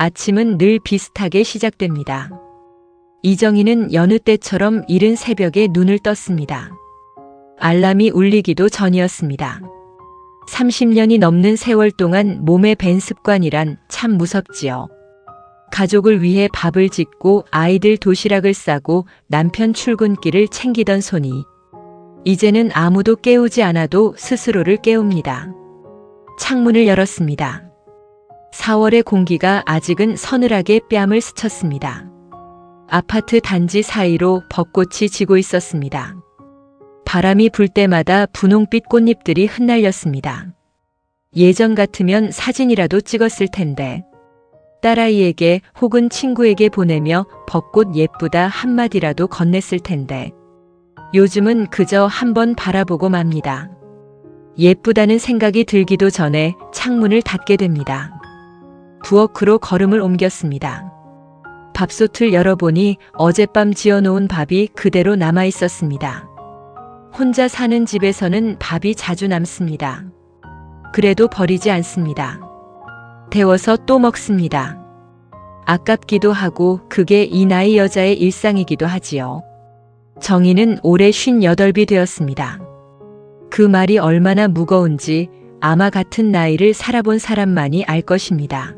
아침은 늘 비슷하게 시작됩니다. 이정희는 여느 때처럼 이른 새벽에 눈을 떴습니다. 알람이 울리기도 전이었습니다. 30년이 넘는 세월 동안 몸에 밴 습관이란 참 무섭지요. 가족을 위해 밥을 짓고 아이들 도시락을 싸고 남편 출근길을 챙기던 손이 이제는 아무도 깨우지 않아도 스스로를 깨웁니다. 창문을 열었습니다. 4월의 공기가 아직은 서늘하게 뺨을 스쳤습니다. 아파트 단지 사이로 벚꽃이 지고 있었습니다. 바람이 불 때마다 분홍빛 꽃잎들이 흩날렸습니다. 예전 같으면 사진이라도 찍었을 텐데 딸아이에게 혹은 친구에게 보내며 벚꽃 예쁘다 한마디라도 건넸을 텐데 요즘은 그저 한번 바라보고 맙니다. 예쁘다는 생각이 들기도 전에 창문을 닫게 됩니다. 부엌으로 걸음을 옮겼습니다. 밥솥을 열어보니 어젯밤 지어놓은 밥이 그대로 남아 있었습니다. 혼자 사는 집에서는 밥이 자주 남습니다. 그래도 버리지 않습니다. 데워서 또 먹습니다. 아깝기도 하고 그게 이 나이 여자의 일상이기도 하지요. 정희는 올해 58이 되었습니다. 그 말이 얼마나 무거운지 아마 같은 나이를 살아본 사람만이 알 것입니다.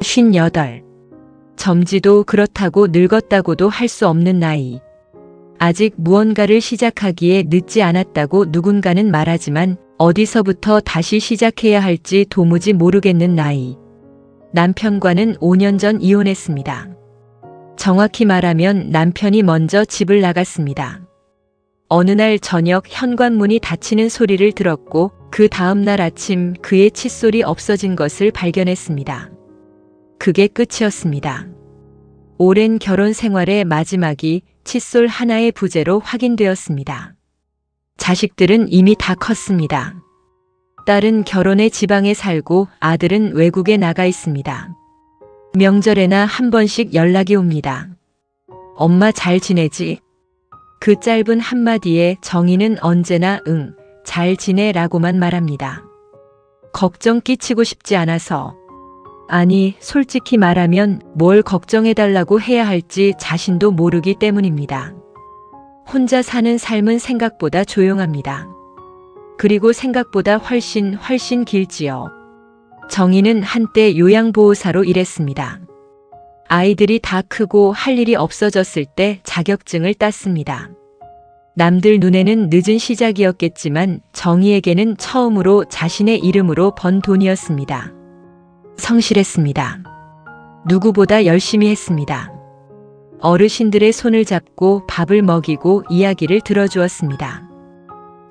58. 점지도 그렇다고 늙었다고도 할 수 없는 나이. 아직 무언가를 시작하기에 늦지 않았다고 누군가는 말하지만 어디서부터 다시 시작해야 할지 도무지 모르겠는 나이. 남편과는 5년 전 이혼했습니다. 정확히 말하면 남편이 먼저 집을 나갔습니다. 어느 날 저녁 현관문이 닫히는 소리를 들었고 그 다음 날 아침 그의 칫솔이 없어진 것을 발견했습니다. 그게 끝이었습니다. 오랜 결혼 생활의 마지막이 칫솔 하나의 부재로 확인되었습니다. 자식들은 이미 다 컸습니다. 딸은 결혼해 지방에 살고 아들은 외국에 나가 있습니다. 명절에나 한 번씩 연락이 옵니다. 엄마 잘 지내지? 그 짧은 한마디에 정희는 언제나 응, 잘 지내라고만 말합니다. 걱정 끼치고 싶지 않아서. 아니, 솔직히 말하면 뭘 걱정해달라고 해야 할지 자신도 모르기 때문입니다. 혼자 사는 삶은 생각보다 조용합니다. 그리고 생각보다 훨씬 길지요. 정희는 한때 요양보호사로 일했습니다. 아이들이 다 크고 할 일이 없어졌을 때 자격증을 땄습니다. 남들 눈에는 늦은 시작이었겠지만 정희에게는 처음으로 자신의 이름으로 번 돈이었습니다. 성실했습니다. 누구보다 열심히 했습니다. 어르신들의 손을 잡고 밥을 먹이고 이야기를 들어주었습니다.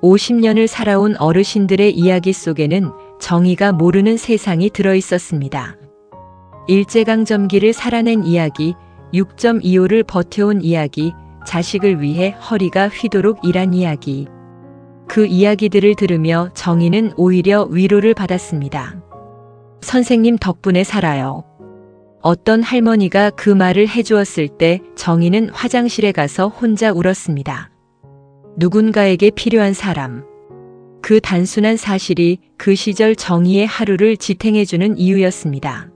50년을 살아온 어르신들의 이야기 속에는 정희가 모르는 세상이 들어있었습니다. 일제강점기를 살아낸 이야기, 6.25를 버텨온 이야기, 자식을 위해 허리가 휘도록 일한 이야기. 그 이야기들을 들으며 정희는 오히려 위로를 받았습니다. 선생님 덕분에 살아요. 어떤 할머니가 그 말을 해주었을 때 정희는 화장실에 가서 혼자 울었습니다. 누군가에게 필요한 사람. 그 단순한 사실이 그 시절 정희의 하루를 지탱해주는 이유였습니다.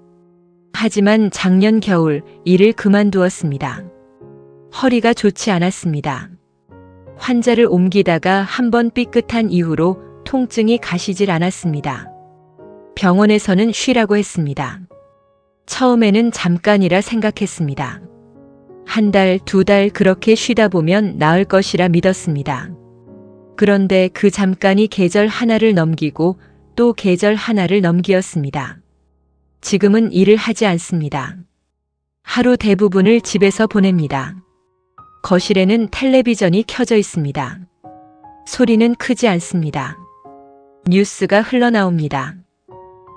하지만 작년 겨울 일을 그만두었습니다. 허리가 좋지 않았습니다. 환자를 옮기다가 한 번 삐끗한 이후로 통증이 가시질 않았습니다. 병원에서는 쉬라고 했습니다. 처음에는 잠깐이라 생각했습니다. 한 달, 2달 그렇게 쉬다 보면 나을 것이라 믿었습니다. 그런데 그 잠깐이 계절 하나를 넘기고 또 계절 하나를 넘기었습니다. 지금은 일을 하지 않습니다. 하루 대부분을 집에서 보냅니다. 거실에는 텔레비전이 켜져 있습니다. 소리는 크지 않습니다. 뉴스가 흘러나옵니다.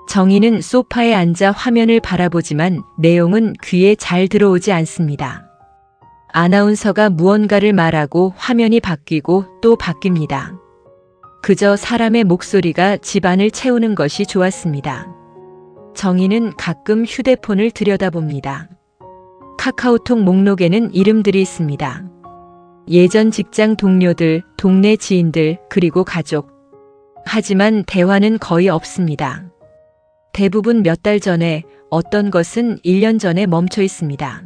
정희는 소파에 앉아 화면을 바라보지만 내용은 귀에 잘 들어오지 않습니다. 아나운서가 무언가를 말하고 화면이 바뀌고 또 바뀝니다. 그저 사람의 목소리가 집안을 채우는 것이 좋았습니다. 정희는 가끔 휴대폰을 들여다봅니다. 카카오톡 목록에는 이름들이 있습니다. 예전 직장 동료들, 동네 지인들, 그리고 가족. 하지만 대화는 거의 없습니다. 대부분 몇 달 전에 어떤 것은 1년 전에 멈춰 있습니다.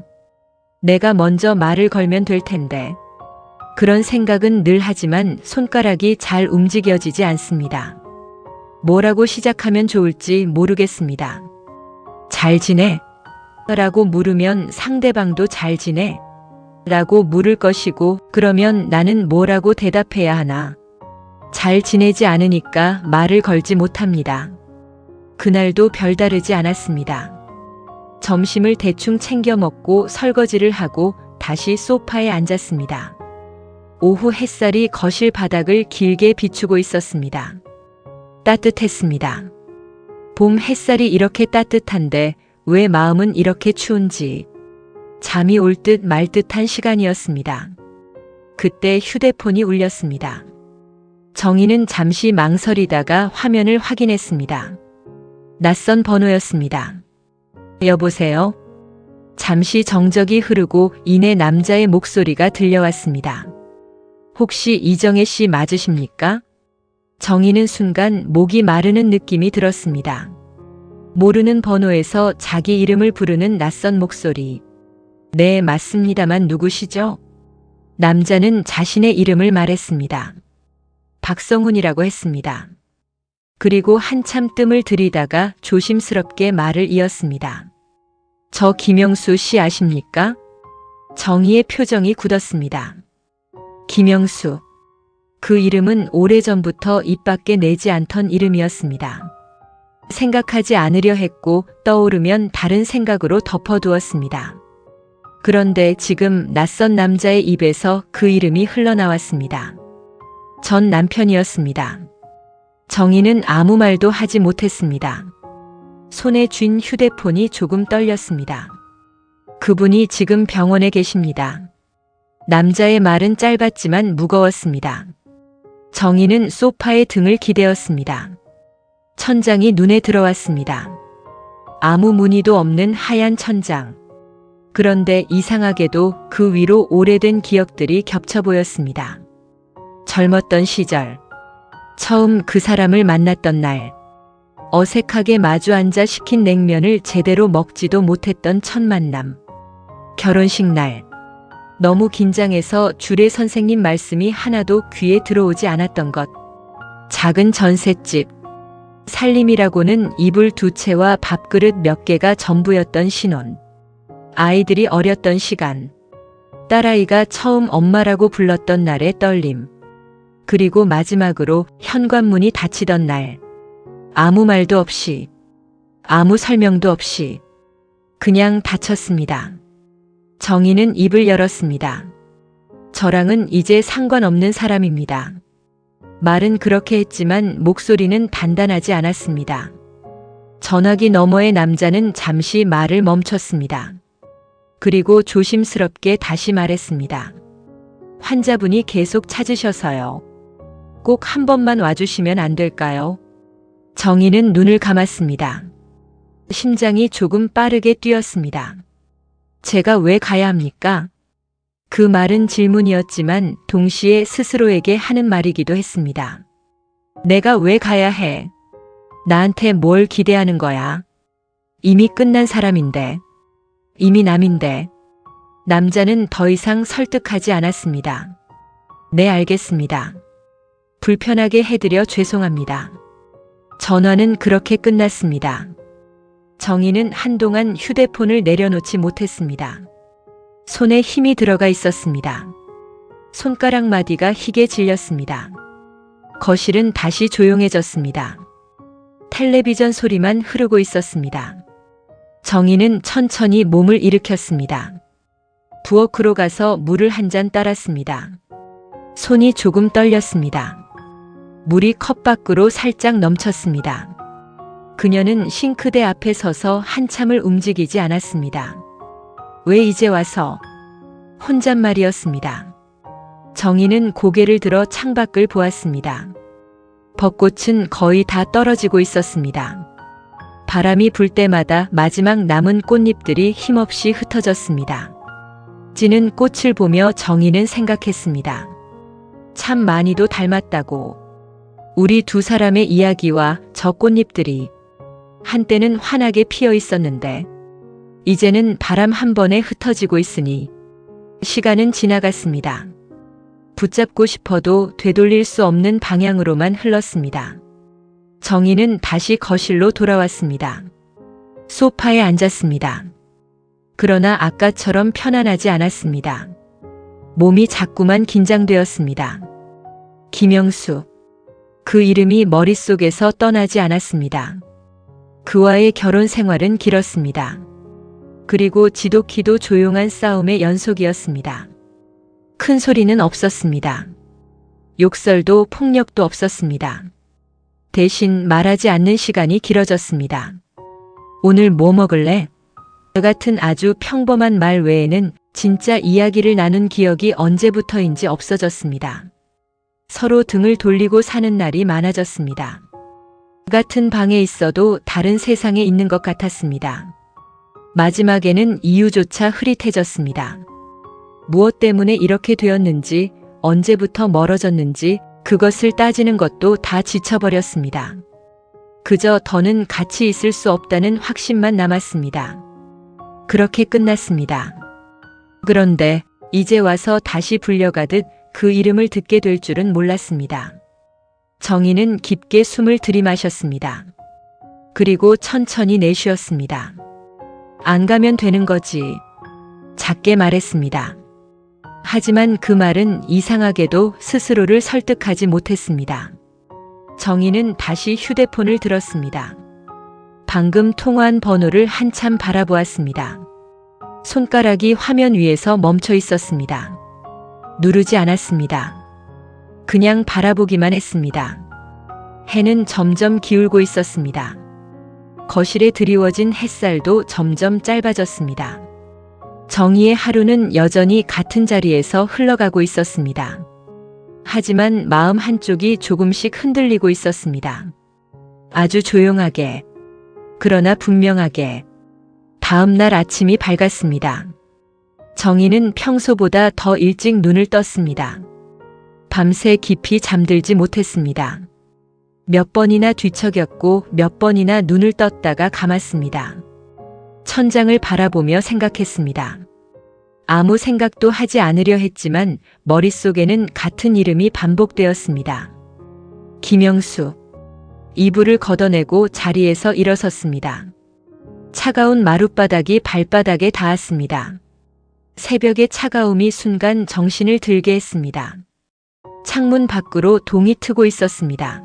내가 먼저 말을 걸면 될 텐데. 그런 생각은 늘 하지만 손가락이 잘 움직여지지 않습니다. 뭐라고 시작하면 좋을지 모르겠습니다. 잘 지내? 라고 물으면 상대방도 잘 지내? 라고 물을 것이고, 그러면 나는 뭐라고 대답해야 하나? 잘 지내지 않으니까 말을 걸지 못합니다. 그날도 별다르지 않았습니다. 점심을 대충 챙겨 먹고 설거지를 하고 다시 소파에 앉았습니다. 오후 햇살이 거실 바닥을 길게 비추고 있었습니다. 따뜻했습니다. 봄 햇살이 이렇게 따뜻한데 왜 마음은 이렇게 추운지 잠이 올 듯 말 듯한 시간이었습니다. 그때 휴대폰이 울렸습니다. 정희는 잠시 망설이다가 화면을 확인했습니다. 낯선 번호였습니다. 여보세요? 잠시 정적이 흐르고 이내 남자의 목소리가 들려왔습니다. 혹시 이정혜 씨 맞으십니까? 정희는 순간 목이 마르는 느낌이 들었습니다. 모르는 번호에서 자기 이름을 부르는 낯선 목소리. 네, 맞습니다만 누구시죠? 남자는 자신의 이름을 말했습니다. 박성훈이라고 했습니다. 그리고 한참 뜸을 들이다가 조심스럽게 말을 이었습니다. 저 김영수 씨 아십니까? 정희의 표정이 굳었습니다. 김영수. 그 이름은 오래전부터 입 밖에 내지 않던 이름이었습니다. 생각하지 않으려 했고 떠오르면 다른 생각으로 덮어두었습니다. 그런데 지금 낯선 남자의 입에서 그 이름이 흘러나왔습니다. 전 남편이었습니다. 정희는 아무 말도 하지 못했습니다. 손에 쥔 휴대폰이 조금 떨렸습니다. 그분이 지금 병원에 계십니다. 남자의 말은 짧았지만 무거웠습니다. 정희는 소파에 등을 기대었습니다. 천장이 눈에 들어왔습니다. 아무 무늬도 없는 하얀 천장. 그런데 이상하게도 그 위로 오래된 기억들이 겹쳐 보였습니다. 젊었던 시절, 처음 그 사람을 만났던 날, 어색하게 마주 앉아 시킨 냉면을 제대로 먹지도 못했던 첫 만남, 결혼식 날, 너무 긴장해서 주례 선생님 말씀이 하나도 귀에 들어오지 않았던 것, 작은 전셋집, 살림이라고는 이불 2채와 밥그릇 몇 개가 전부였던 신혼, 아이들이 어렸던 시간, 딸아이가 처음 엄마라고 불렀던 날의 떨림, 그리고 마지막으로 현관문이 닫히던 날, 아무 말도 없이, 아무 설명도 없이 그냥 닫혔습니다. 정희는 입을 열었습니다. 저랑은 이제 상관없는 사람입니다. 말은 그렇게 했지만 목소리는 단단하지 않았습니다. 전화기 너머의 남자는 잠시 말을 멈췄습니다. 그리고 조심스럽게 다시 말했습니다. 환자분이 계속 찾으셔서요. 꼭 한 번만 와주시면 안 될까요? 정희는 눈을 감았습니다. 심장이 조금 빠르게 뛰었습니다. 제가 왜 가야 합니까? 그 말은 질문이었지만 동시에 스스로에게 하는 말이기도 했습니다. 내가 왜 가야 해? 나한테 뭘 기대하는 거야? 이미 끝난 사람인데. 이미 남인데. 남자는 더 이상 설득하지 않았습니다. 네, 알겠습니다. 불편하게 해드려 죄송합니다. 전화는 그렇게 끝났습니다. 정희는 한동안 휴대폰을 내려놓지 못했습니다. 손에 힘이 들어가 있었습니다. 손가락 마디가 희게 질렸습니다. 거실은 다시 조용해졌습니다. 텔레비전 소리만 흐르고 있었습니다. 정희는 천천히 몸을 일으켰습니다. 부엌으로 가서 물을 한 잔 따랐습니다. 손이 조금 떨렸습니다. 물이 컵 밖으로 살짝 넘쳤습니다. 그녀는 싱크대 앞에 서서 한참을 움직이지 않았습니다. 왜 이제 와서? 혼잣말이었습니다. 정희는 고개를 들어 창밖을 보았습니다. 벚꽃은 거의 다 떨어지고 있었습니다. 바람이 불 때마다 마지막 남은 꽃잎들이 힘없이 흩어졌습니다. 지는 꽃을 보며 정희는 생각했습니다. 참 많이도 닮았다고. 우리 두 사람의 이야기와 저 꽃잎들이 한때는 환하게 피어 있었는데 이제는 바람 한 번에 흩어지고 있으니 시간은 지나갔습니다. 붙잡고 싶어도 되돌릴 수 없는 방향으로만 흘렀습니다. 정희는 다시 거실로 돌아왔습니다. 소파에 앉았습니다. 그러나 아까처럼 편안하지 않았습니다. 몸이 자꾸만 긴장되었습니다. 김영수. 그 이름이 머릿속에서 떠나지 않았습니다. 그와의 결혼 생활은 길었습니다. 그리고 지독히도 조용한 싸움의 연속이었습니다. 큰 소리는 없었습니다. 욕설도 폭력도 없었습니다. 대신 말하지 않는 시간이 길어졌습니다. 오늘 뭐 먹을래? 같은 아주 평범한 말 외에는 진짜 이야기를 나눈 기억이 언제부터인지 없어졌습니다. 서로 등을 돌리고 사는 날이 많아졌습니다. 같은 방에 있어도 다른 세상에 있는 것 같았습니다. 마지막에는 이유조차 흐릿해졌습니다. 무엇 때문에 이렇게 되었는지, 언제부터 멀어졌는지 그것을 따지는 것도 다 지쳐버렸습니다. 그저 더는 같이 있을 수 없다는 확신만 남았습니다. 그렇게 끝났습니다. 그런데 이제 와서 다시 불려가듯 그 이름을 듣게 될 줄은 몰랐습니다. 정희는 깊게 숨을 들이마셨습니다. 그리고 천천히 내쉬었습니다. 안 가면 되는 거지. 작게 말했습니다. 하지만 그 말은 이상하게도 스스로를 설득하지 못했습니다. 정희는 다시 휴대폰을 들었습니다. 방금 통화한 번호를 한참 바라보았습니다. 손가락이 화면 위에서 멈춰 있었습니다. 누르지 않았습니다. 그냥 바라보기만 했습니다. 해는 점점 기울고 있었습니다. 거실에 드리워진 햇살도 점점 짧아졌습니다. 정희의 하루는 여전히 같은 자리에서 흘러가고 있었습니다. 하지만 마음 한쪽이 조금씩 흔들리고 있었습니다. 아주 조용하게, 그러나 분명하게. 다음 날 아침이 밝았습니다. 정희는 평소보다 더 일찍 눈을 떴습니다. 밤새 깊이 잠들지 못했습니다. 몇 번이나 뒤척였고 몇 번이나 눈을 떴다가 감았습니다. 천장을 바라보며 생각했습니다. 아무 생각도 하지 않으려 했지만 머릿속에는 같은 이름이 반복되었습니다. 김영수. 이불을 걷어내고 자리에서 일어섰습니다. 차가운 마룻바닥이 발바닥에 닿았습니다. 새벽의 차가움이 순간 정신을 들게 했습니다. 창문 밖으로 동이 트고 있었습니다.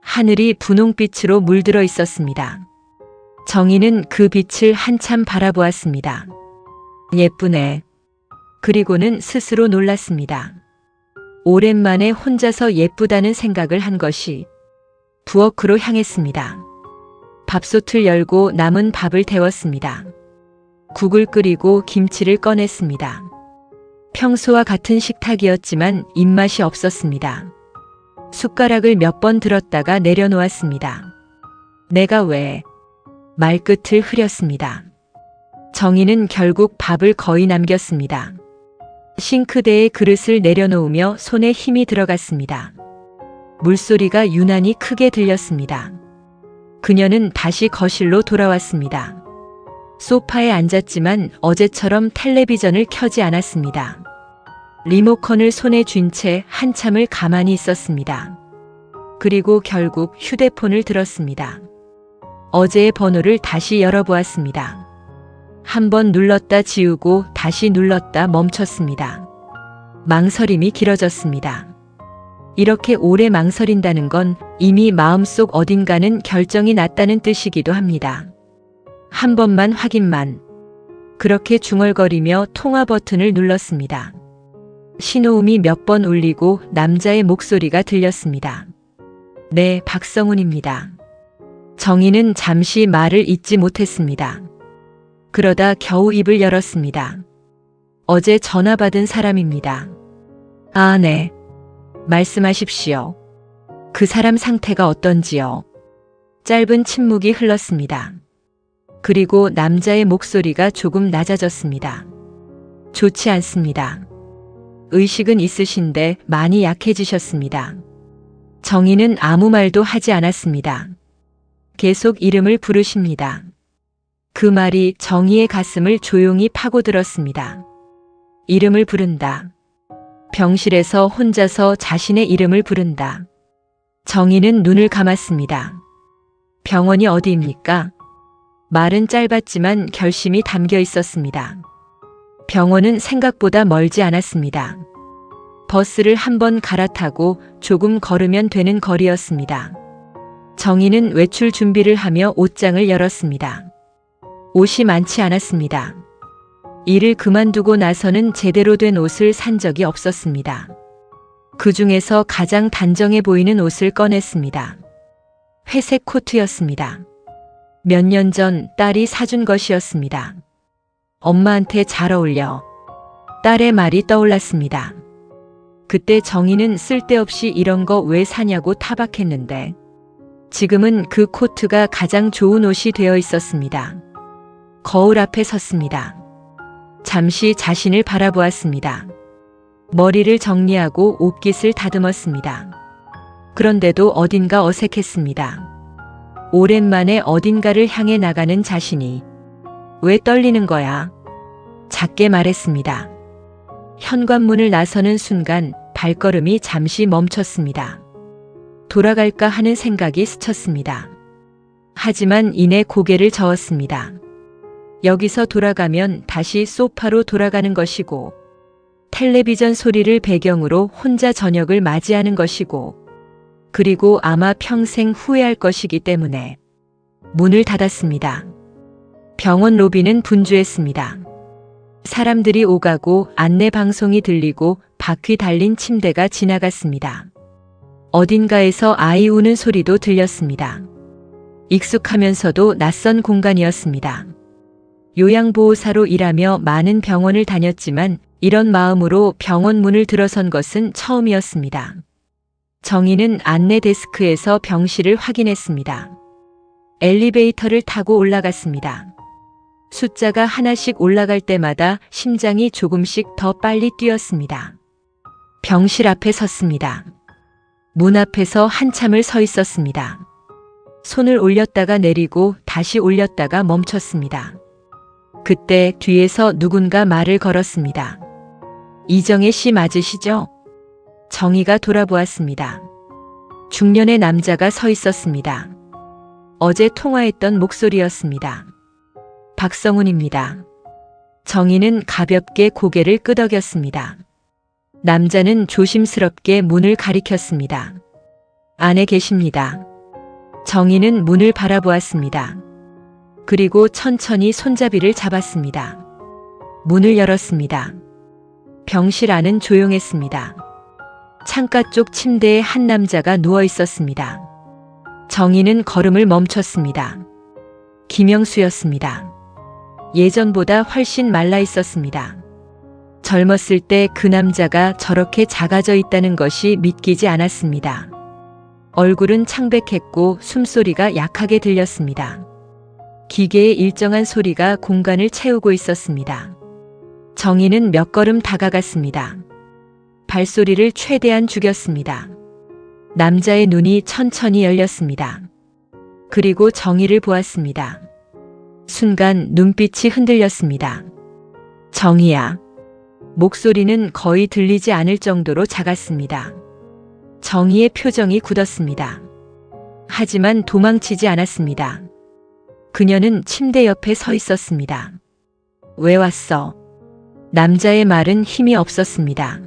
하늘이 분홍빛으로 물들어 있었습니다. 정희는 그 빛을 한참 바라보았습니다. 예쁘네. 그리고는 스스로 놀랐습니다. 오랜만에 혼자서 예쁘다는 생각을 한 것이 부엌으로 향했습니다. 밥솥을 열고 남은 밥을 데웠습니다. 국을 끓이고 김치를 꺼냈습니다. 평소와 같은 식탁이었지만 입맛이 없었습니다. 숟가락을 몇 번 들었다가 내려놓았습니다. 내가 왜? 말끝을 흐렸습니다. 정희는 결국 밥을 거의 남겼습니다. 싱크대에 그릇을 내려놓으며 손에 힘이 들어갔습니다. 물소리가 유난히 크게 들렸습니다. 그녀는 다시 거실로 돌아왔습니다. 소파에 앉았지만 어제처럼 텔레비전을 켜지 않았습니다. 리모컨을 손에 쥔 채 한참을 가만히 있었습니다. 그리고 결국 휴대폰을 들었습니다. 어제의 번호를 다시 열어보았습니다. 한 번 눌렀다 지우고 다시 눌렀다 멈췄습니다. 망설임이 길어졌습니다. 이렇게 오래 망설인다는 건 이미 마음속 어딘가는 결정이 났다는 뜻이기도 합니다. 한 번만 확인만. 그렇게 중얼거리며 통화 버튼을 눌렀습니다. 신호음이 몇 번 울리고 남자의 목소리가 들렸습니다. 네, 박성훈입니다. 정희는 잠시 말을 잇지 못했습니다. 그러다 겨우 입을 열었습니다. 어제 전화 받은 사람입니다. 아, 네. 말씀하십시오. 그 사람 상태가 어떤지요? 짧은 침묵이 흘렀습니다. 그리고 남자의 목소리가 조금 낮아졌습니다. 좋지 않습니다. 의식은 있으신데 많이 약해지셨습니다. 정희는 아무 말도 하지 않았습니다. 계속 이름을 부르십니다. 그 말이 정희의 가슴을 조용히 파고들었습니다. 이름을 부른다. 병실에서 혼자서 자신의 이름을 부른다. 정희는 눈을 감았습니다. 병원이 어디입니까? 말은 짧았지만 결심이 담겨 있었습니다. 병원은 생각보다 멀지 않았습니다. 버스를 한 번 갈아타고 조금 걸으면 되는 거리였습니다. 정희는 외출 준비를 하며 옷장을 열었습니다. 옷이 많지 않았습니다. 일을 그만두고 나서는 제대로 된 옷을 산 적이 없었습니다. 그 중에서 가장 단정해 보이는 옷을 꺼냈습니다. 회색 코트였습니다. 몇 년 전 딸이 사준 것이었습니다. 엄마한테 잘 어울려. 딸의 말이 떠올랐습니다. 그때 정희는 쓸데없이 이런 거 왜 사냐고 타박했는데 지금은 그 코트가 가장 좋은 옷이 되어 있었습니다. 거울 앞에 섰습니다. 잠시 자신을 바라보았습니다. 머리를 정리하고 옷깃을 다듬었습니다. 그런데도 어딘가 어색했습니다. 오랜만에 어딘가를 향해 나가는 자신이 왜 떨리는 거야? 작게 말했습니다. 현관문을 나서는 순간 발걸음이 잠시 멈췄습니다. 돌아갈까 하는 생각이 스쳤습니다. 하지만 이내 고개를 저었습니다. 여기서 돌아가면 다시 소파로 돌아가는 것이고 텔레비전 소리를 배경으로 혼자 저녁을 맞이하는 것이고 그리고 아마 평생 후회할 것이기 때문에 문을 닫았습니다. 병원 로비는 분주했습니다. 사람들이 오가고 안내 방송이 들리고 바퀴 달린 침대가 지나갔습니다. 어딘가에서 아이 우는 소리도 들렸습니다. 익숙하면서도 낯선 공간이었습니다. 요양보호사로 일하며 많은 병원을 다녔지만 이런 마음으로 병원 문을 들어선 것은 처음이었습니다. 정희는 안내 데스크에서 병실을 확인했습니다. 엘리베이터를 타고 올라갔습니다. 숫자가 하나씩 올라갈 때마다 심장이 조금씩 더 빨리 뛰었습니다. 병실 앞에 섰습니다. 문 앞에서 한참을 서 있었습니다. 손을 올렸다가 내리고 다시 올렸다가 멈췄습니다. 그때 뒤에서 누군가 말을 걸었습니다. 이정혜 씨 맞으시죠? 정희가 돌아보았습니다. 중년의 남자가 서 있었습니다. 어제 통화했던 목소리였습니다. 박성훈입니다. 정희는 가볍게 고개를 끄덕였습니다. 남자는 조심스럽게 문을 가리켰습니다. 안에 계십니다. 정희는 문을 바라보았습니다. 그리고 천천히 손잡이를 잡았습니다. 문을 열었습니다. 병실 안은 조용했습니다. 창가 쪽 침대에 한 남자가 누워 있었습니다. 정희는 걸음을 멈췄습니다. 김영수였습니다. 예전보다 훨씬 말라 있었습니다. 젊었을 때 그 남자가 저렇게 작아져 있다는 것이 믿기지 않았습니다. 얼굴은 창백했고 숨소리가 약하게 들렸습니다. 기계의 일정한 소리가 공간을 채우고 있었습니다. 정희는 몇 걸음 다가갔습니다. 발소리를 최대한 죽였습니다. 남자의 눈이 천천히 열렸습니다. 그리고 정희를 보았습니다. 순간 눈빛이 흔들렸습니다. 정희야. 목소리는 거의 들리지 않을 정도로 작았습니다. 정희의 표정이 굳었습니다. 하지만 도망치지 않았습니다. 그녀는 침대 옆에 서 있었습니다. 왜 왔어? 남자의 말은 힘이 없었습니다.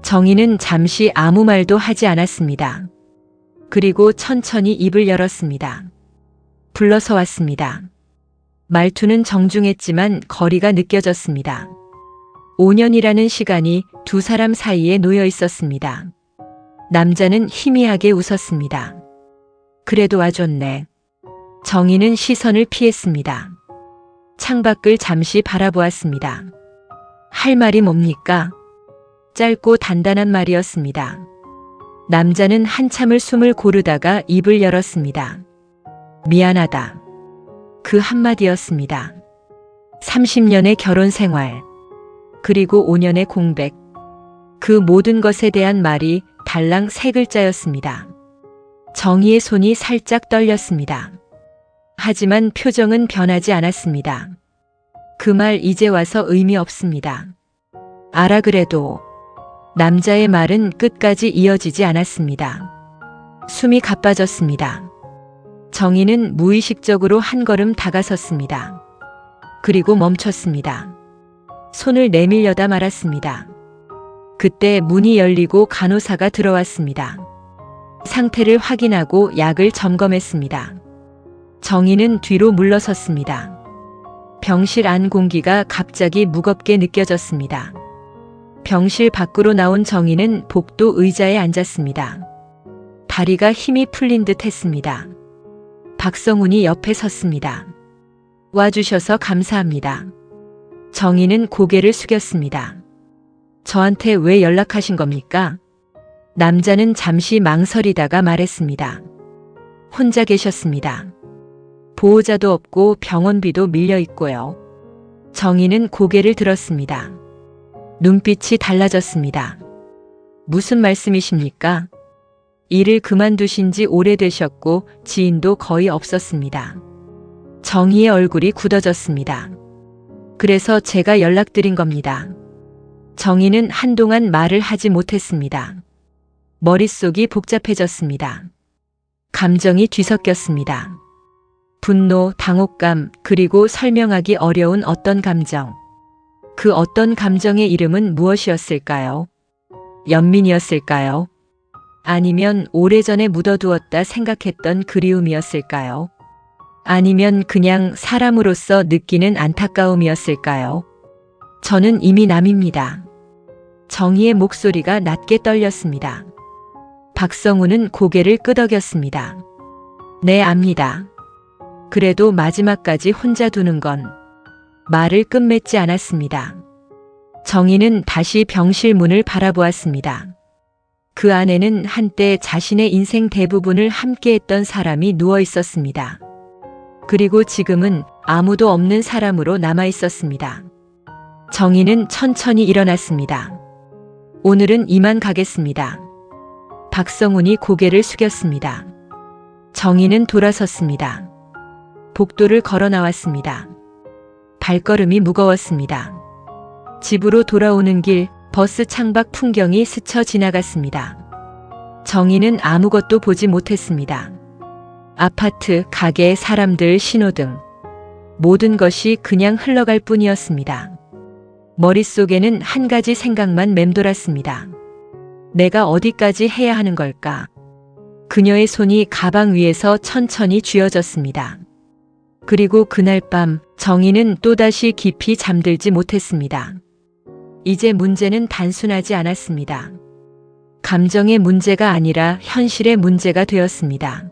정희는 잠시 아무 말도 하지 않았습니다. 그리고 천천히 입을 열었습니다. 불러서 왔습니다. 말투는 정중했지만 거리가 느껴졌습니다. 5년이라는 시간이 두 사람 사이에 놓여 있었습니다. 남자는 희미하게 웃었습니다. 그래도 와줬네. 정희는 시선을 피했습니다. 창밖을 잠시 바라보았습니다. 할 말이 뭡니까? 짧고 단단한 말이었습니다. 남자는 한참을 숨을 고르다가 입을 열었습니다. 미안하다. 그 한마디였습니다. 30년의 결혼 생활, 그리고 5년의 공백, 그 모든 것에 대한 말이 달랑 세 글자였습니다. 정희의 손이 살짝 떨렸습니다. 하지만 표정은 변하지 않았습니다. 그 말 이제 와서 의미 없습니다. 알아 그래도 남자의 말은 끝까지 이어지지 않았습니다. 숨이 가빠졌습니다. 정희는 무의식적으로 한 걸음 다가섰습니다. 그리고 멈췄습니다. 손을 내밀려다 말았습니다. 그때 문이 열리고 간호사가 들어왔습니다. 상태를 확인하고 약을 점검했습니다. 정희는 뒤로 물러섰습니다. 병실 안 공기가 갑자기 무겁게 느껴졌습니다. 병실 밖으로 나온 정희는 복도 의자에 앉았습니다. 다리가 힘이 풀린 듯 했습니다. 박성훈이 옆에 섰습니다. 와주셔서 감사합니다. 정희는 고개를 숙였습니다. 저한테 왜 연락하신 겁니까? 남자는 잠시 망설이다가 말했습니다. 혼자 계셨습니다. 보호자도 없고 병원비도 밀려 있고요. 정희는 고개를 들었습니다. 눈빛이 달라졌습니다. 무슨 말씀이십니까? 일을 그만두신 지 오래되셨고 지인도 거의 없었습니다. 정희의 얼굴이 굳어졌습니다. 그래서 제가 연락드린 겁니다. 정희는 한동안 말을 하지 못했습니다. 머릿속이 복잡해졌습니다. 감정이 뒤섞였습니다. 분노, 당혹감, 그리고 설명하기 어려운 어떤 감정. 그 어떤 감정의 이름은 무엇이었을까요? 연민이었을까요? 아니면 오래전에 묻어두었다 생각했던 그리움이었을까요? 아니면 그냥 사람으로서 느끼는 안타까움이었을까요? 저는 이미 남입니다. 정희의 목소리가 낮게 떨렸습니다. 박성훈은 고개를 끄덕였습니다. 네, 압니다. 그래도 마지막까지 혼자 두는 건 말을 끝맺지 않았습니다. 정희는 다시 병실 문을 바라보았습니다. 그 안에는 한때 자신의 인생 대부분을 함께했던 사람이 누워 있었습니다. 그리고 지금은 아무도 없는 사람으로 남아 있었습니다. 정희는 천천히 일어났습니다. 오늘은 이만 가겠습니다. 박성훈이 고개를 숙였습니다. 정희는 돌아섰습니다. 복도를 걸어 나왔습니다. 발걸음이 무거웠습니다. 집으로 돌아오는 길, 버스 창밖 풍경이 스쳐 지나갔습니다. 정희는 아무것도 보지 못했습니다. 아파트, 가게, 사람들, 신호등. 모든 것이 그냥 흘러갈 뿐이었습니다. 머릿속에는 한 가지 생각만 맴돌았습니다. 내가 어디까지 해야 하는 걸까? 그녀의 손이 가방 위에서 천천히 쥐어졌습니다. 그리고 그날 밤 정희는 또다시 깊이 잠들지 못했습니다. 이제 문제는 단순하지 않았습니다. 감정의 문제가 아니라 현실의 문제가 되었습니다.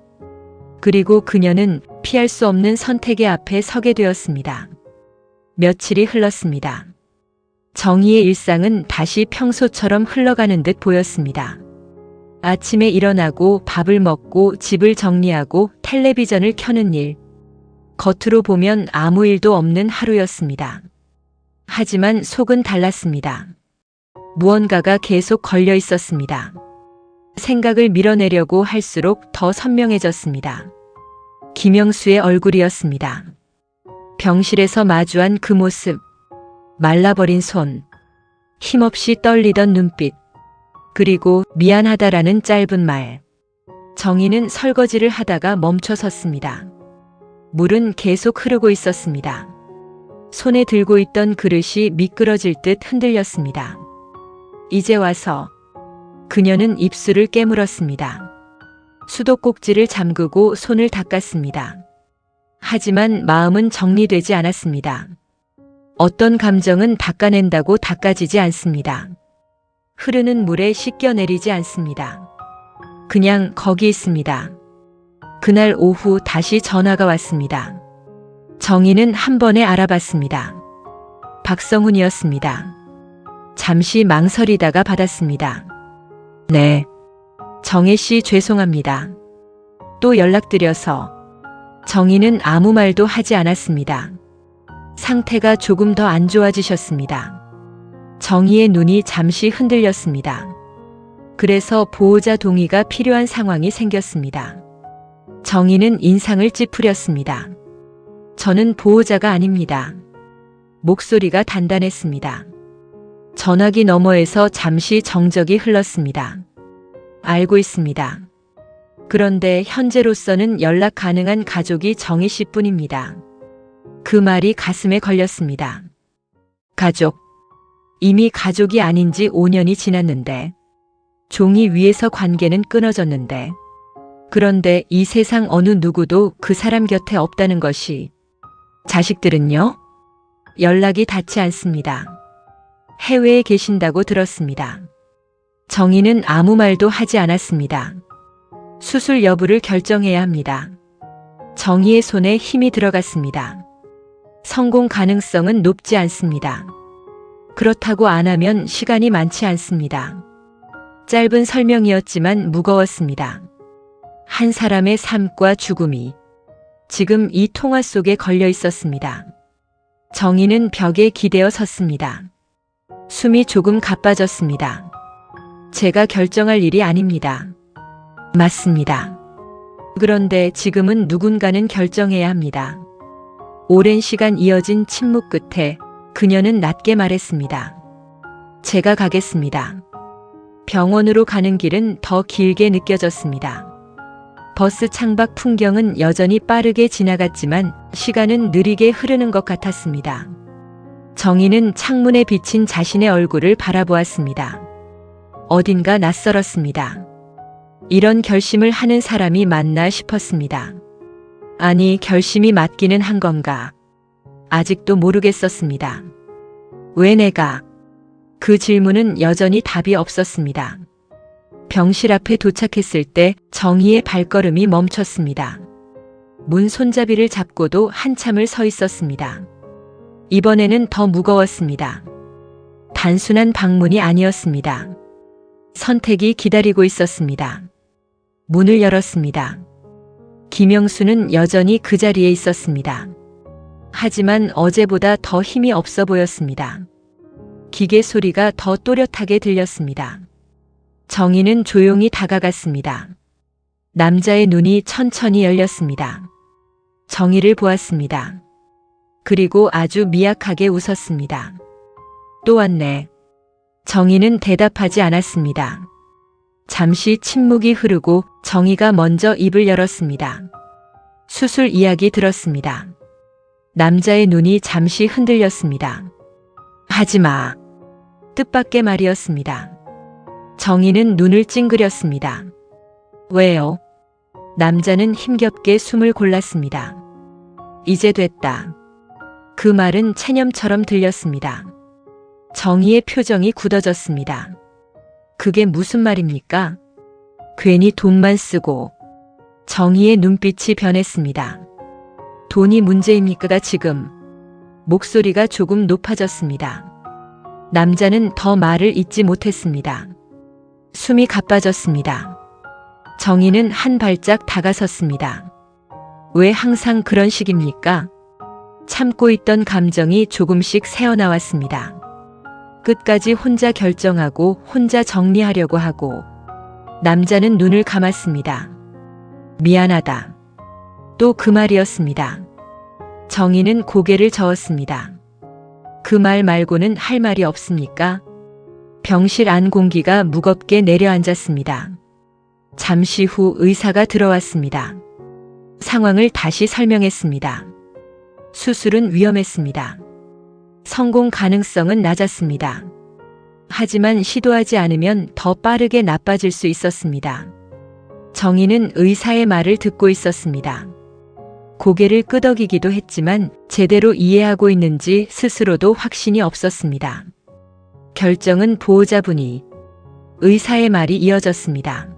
그리고 그녀는 피할 수 없는 선택의 앞에 서게 되었습니다. 며칠이 흘렀습니다. 정희의 일상은 다시 평소처럼 흘러가는 듯 보였습니다. 아침에 일어나고 밥을 먹고 집을 정리하고 텔레비전을 켜는 일. 겉으로 보면 아무 일도 없는 하루였습니다. 하지만 속은 달랐습니다. 무언가가 계속 걸려 있었습니다. 생각을 밀어내려고 할수록 더 선명해졌습니다. 김영수의 얼굴이었습니다. 병실에서 마주한 그 모습, 말라버린 손, 힘없이 떨리던 눈빛, 그리고 미안하다라는 짧은 말. 정희는 설거지를 하다가 멈춰 섰습니다. 물은 계속 흐르고 있었습니다. 손에 들고 있던 그릇이 미끄러질 듯 흔들렸습니다. 이제 와서 그녀는 입술을 깨물었습니다. 수도꼭지를 잠그고 손을 닦았습니다. 하지만 마음은 정리되지 않았습니다. 어떤 감정은 닦아낸다고 닦아지지 않습니다. 흐르는 물에 씻겨내리지 않습니다. 그냥 거기 있습니다. 그날 오후 다시 전화가 왔습니다. 정희는 한 번에 알아봤습니다. 박성훈이었습니다. 잠시 망설이다가 받았습니다. 네. 정혜 씨 죄송합니다. 또 연락드려서. 정희는 아무 말도 하지 않았습니다. 상태가 조금 더 안 좋아지셨습니다. 정희의 눈이 잠시 흔들렸습니다. 그래서 보호자 동의가 필요한 상황이 생겼습니다. 정희는 인상을 찌푸렸습니다. 저는 보호자가 아닙니다. 목소리가 단단했습니다. 전화기 너머에서 잠시 정적이 흘렀습니다. 알고 있습니다. 그런데 현재로서는 연락 가능한 가족이 정희 씨뿐입니다. 그 말이 가슴에 걸렸습니다. 가족. 이미 가족이 아닌 지 5년이 지났는데, 종이 위에서 관계는 끊어졌는데, 그런데 이 세상 어느 누구도 그 사람 곁에 없다는 것이, 자식들은요? 연락이 닿지 않습니다. 해외에 계신다고 들었습니다. 정희는 아무 말도 하지 않았습니다. 수술 여부를 결정해야 합니다. 정희의 손에 힘이 들어갔습니다. 성공 가능성은 높지 않습니다. 그렇다고 안 하면 시간이 많지 않습니다. 짧은 설명이었지만 무거웠습니다. 한 사람의 삶과 죽음이 지금 이 통화 속에 걸려 있었습니다. 정희는 벽에 기대어 섰습니다. 숨이 조금 가빠졌습니다. 제가 결정할 일이 아닙니다. 맞습니다. 그런데 지금은 누군가는 결정해야 합니다. 오랜 시간 이어진 침묵 끝에 그녀는 낮게 말했습니다. 제가 가겠습니다. 병원으로 가는 길은 더 길게 느껴졌습니다. 버스 창밖 풍경은 여전히 빠르게 지나갔지만 시간은 느리게 흐르는 것 같았습니다. 정희는 창문에 비친 자신의 얼굴을 바라보았습니다. 어딘가 낯설었습니다. 이런 결심을 하는 사람이 맞나 싶었습니다. 아니, 결심이 맞기는 한 건가? 아직도 모르겠었습니다. 왜 내가? 그 질문은 여전히 답이 없었습니다. 병실 앞에 도착했을 때 정희의 발걸음이 멈췄습니다. 문 손잡이를 잡고도 한참을 서 있었습니다. 이번에는 더 무거웠습니다. 단순한 방문이 아니었습니다. 선택이 기다리고 있었습니다. 문을 열었습니다. 김영수는 여전히 그 자리에 있었습니다. 하지만 어제보다 더 힘이 없어 보였습니다. 기계 소리가 더 또렷하게 들렸습니다. 정희는 조용히 다가갔습니다. 남자의 눈이 천천히 열렸습니다. 정희를 보았습니다. 그리고 아주 미약하게 웃었습니다. 또 왔네. 정희는 대답하지 않았습니다. 잠시 침묵이 흐르고 정희가 먼저 입을 열었습니다. 수술 이야기 들었습니다. 남자의 눈이 잠시 흔들렸습니다. 하지마. 뜻밖의 말이었습니다. 정희는 눈을 찡그렸습니다. 왜요? 남자는 힘겹게 숨을 골랐습니다. 이제 됐다. 그 말은 체념처럼 들렸습니다. 정희의 표정이 굳어졌습니다. 그게 무슨 말입니까? 괜히 돈만 쓰고. 정희의 눈빛이 변했습니다. 돈이 문제입니까 지금? 목소리가 조금 높아졌습니다. 남자는 더 말을 잇지 못했습니다. 숨이 가빠졌습니다. 정희는 한 발짝 다가섰습니다. 왜 항상 그런 식입니까? 참고 있던 감정이 조금씩 새어나왔습니다. 끝까지 혼자 결정하고 혼자 정리하려고 하고. 남자는 눈을 감았습니다. 미안하다. 또 그 말이었습니다. 정희는 고개를 저었습니다. 그 말 말고는 할 말이 없습니까? 병실 안 공기가 무겁게 내려앉았습니다. 잠시 후 의사가 들어왔습니다. 상황을 다시 설명했습니다. 수술은 위험했습니다. 성공 가능성은 낮았습니다. 하지만 시도하지 않으면 더 빠르게 나빠질 수 있었습니다. 정희는 의사의 말을 듣고 있었습니다. 고개를 끄덕이기도 했지만 제대로 이해하고 있는지 스스로도 확신이 없었습니다. 결정은 보호자분이. 의사의 말이 이어졌습니다.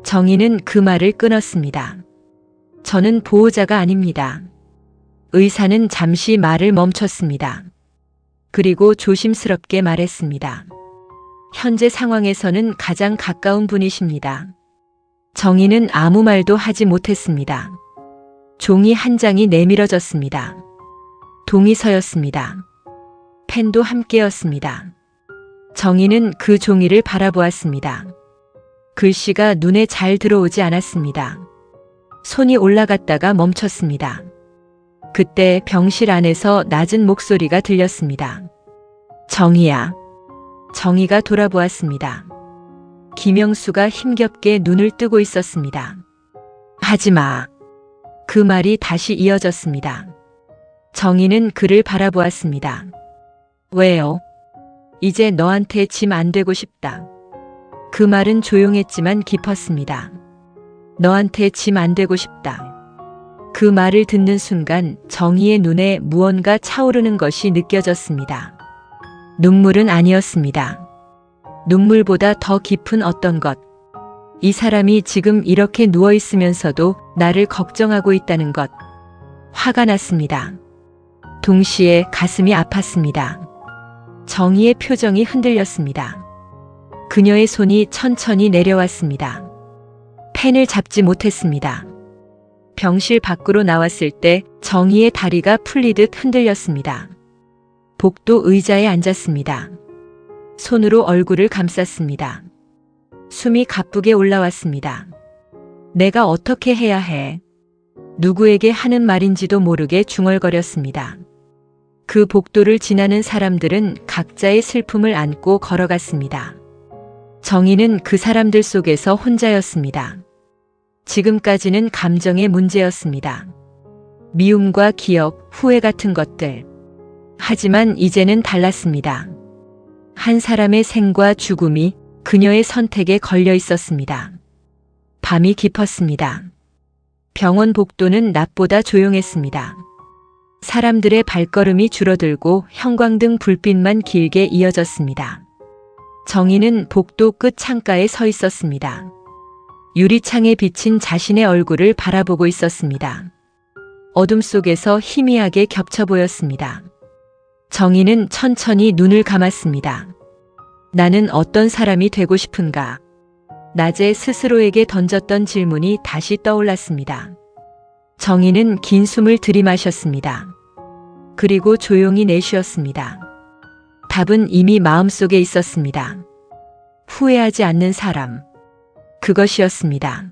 정희는 그 말을 끊었습니다. 저는 보호자가 아닙니다. 의사는 잠시 말을 멈췄습니다. 그리고 조심스럽게 말했습니다. 현재 상황에서는 가장 가까운 분이십니다. 정희는 아무 말도 하지 못했습니다. 종이 한 장이 내밀어졌습니다. 동의서였습니다. 펜도 함께였습니다. 정희는 그 종이를 바라보았습니다. 글씨가 눈에 잘 들어오지 않았습니다. 손이 올라갔다가 멈췄습니다. 그때 병실 안에서 낮은 목소리가 들렸습니다. 정희야. 정희가 돌아보았습니다. 김영수가 힘겹게 눈을 뜨고 있었습니다. 하지마. 그 말이 다시 이어졌습니다. 정희는 그를 바라보았습니다. 왜요? 이제 너한테 짐 안 되고 싶다. 그 말은 조용했지만 깊었습니다. 너한테 짐 안 되고 싶다. 그 말을 듣는 순간 정희의 눈에 무언가 차오르는 것이 느껴졌습니다. 눈물은 아니었습니다. 눈물보다 더 깊은 어떤 것. 이 사람이 지금 이렇게 누워 있으면서도 나를 걱정하고 있다는 것. 화가 났습니다. 동시에 가슴이 아팠습니다. 정희의 표정이 흔들렸습니다. 그녀의 손이 천천히 내려왔습니다. 펜을 잡지 못했습니다. 병실 밖으로 나왔을 때 정희의 다리가 풀리듯 흔들렸습니다. 복도 의자에 앉았습니다. 손으로 얼굴을 감쌌습니다. 숨이 가쁘게 올라왔습니다. 내가 어떻게 해야 해? 누구에게 하는 말인지도 모르게 중얼거렸습니다. 그 복도를 지나는 사람들은 각자의 슬픔을 안고 걸어갔습니다. 정희는 그 사람들 속에서 혼자였습니다. 지금까지는 감정의 문제였습니다. 미움과 기억, 후회 같은 것들. 하지만 이제는 달랐습니다. 한 사람의 생과 죽음이 그녀의 선택에 걸려 있었습니다. 밤이 깊었습니다. 병원 복도는 낮보다 조용했습니다. 사람들의 발걸음이 줄어들고 형광등 불빛만 길게 이어졌습니다. 정희는 복도 끝 창가에 서 있었습니다. 유리창에 비친 자신의 얼굴을 바라보고 있었습니다. 어둠 속에서 희미하게 겹쳐 보였습니다. 정희는 천천히 눈을 감았습니다. 나는 어떤 사람이 되고 싶은가? 낮에 스스로에게 던졌던 질문이 다시 떠올랐습니다. 정희는 긴 숨을 들이마셨습니다. 그리고 조용히 내쉬었습니다. 답은 이미 마음속에 있었습니다. 후회하지 않는 사람. 그것이었습니다.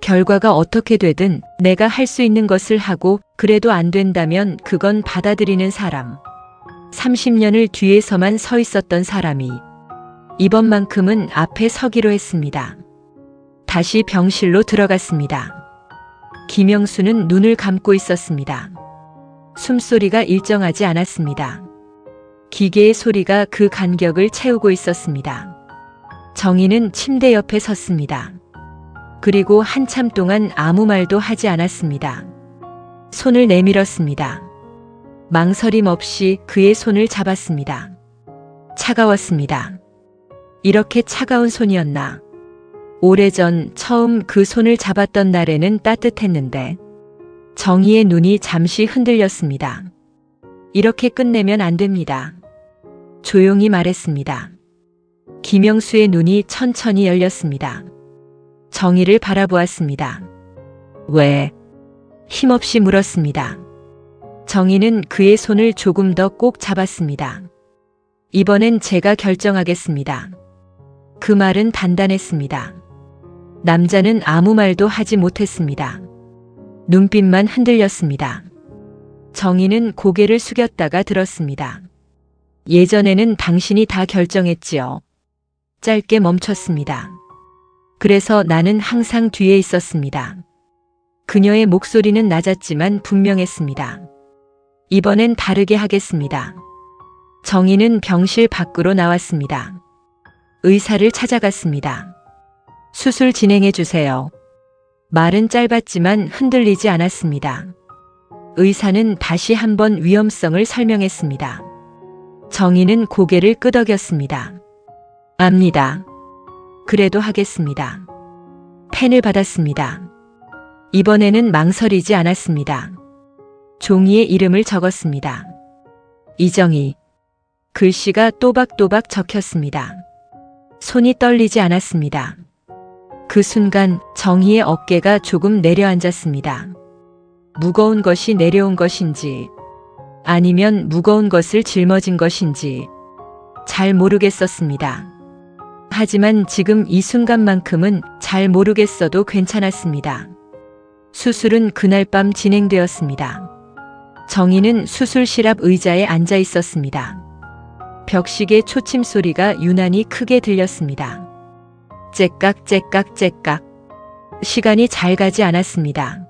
결과가 어떻게 되든 내가 할 수 있는 것을 하고 그래도 안 된다면 그건 받아들이는 사람. 30년을 뒤에서만 서 있었던 사람이 이번만큼은 앞에 서기로 했습니다. 다시 병실로 들어갔습니다. 김영수는 눈을 감고 있었습니다. 숨소리가 일정하지 않았습니다. 기계의 소리가 그 간격을 채우고 있었습니다. 정희는 침대 옆에 섰습니다. 그리고 한참 동안 아무 말도 하지 않았습니다. 손을 내밀었습니다. 망설임 없이 그의 손을 잡았습니다. 차가웠습니다. 이렇게 차가운 손이었나? 오래전 처음 그 손을 잡았던 날에는 따뜻했는데 정희의 눈이 잠시 흔들렸습니다. 이렇게 끝내면 안 됩니다. 조용히 말했습니다. 김영수의 눈이 천천히 열렸습니다. 정희를 바라보았습니다. 왜? 힘없이 물었습니다. 정희는 그의 손을 조금 더 꼭 잡았습니다. 이번엔 제가 결정하겠습니다. 그 말은 단단했습니다. 남자는 아무 말도 하지 못했습니다. 눈빛만 흔들렸습니다. 정희는 고개를 숙였다가 들었습니다. 예전에는 당신이 다 결정했지요. 짧게 멈췄습니다. 그래서 나는 항상 뒤에 있었습니다. 그녀의 목소리는 낮았지만 분명했습니다. 이번엔 다르게 하겠습니다. 정희는 병실 밖으로 나왔습니다. 의사를 찾아갔습니다. 수술 진행해 주세요. 말은 짧았지만 흔들리지 않았습니다. 의사는 다시 한번 위험성을 설명했습니다. 정희는 고개를 끄덕였습니다. 압니다. 그래도 하겠습니다. 펜을 받았습니다. 이번에는 망설이지 않았습니다. 종이에 이름을 적었습니다. 이정희. 글씨가 또박또박 적혔습니다. 손이 떨리지 않았습니다. 그 순간 정희의 어깨가 조금 내려앉았습니다. 무거운 것이 내려온 것인지 아니면 무거운 것을 짊어진 것인지 잘 모르겠었습니다. 하지만 지금 이 순간만큼은 잘 모르겠어도 괜찮았습니다. 수술은 그날 밤 진행되었습니다. 정희는 수술실 앞 의자에 앉아 있었습니다. 벽시계 초침 소리가 유난히 크게 들렸습니다. 째깍째깍째깍. 시간이 잘 가지 않았습니다.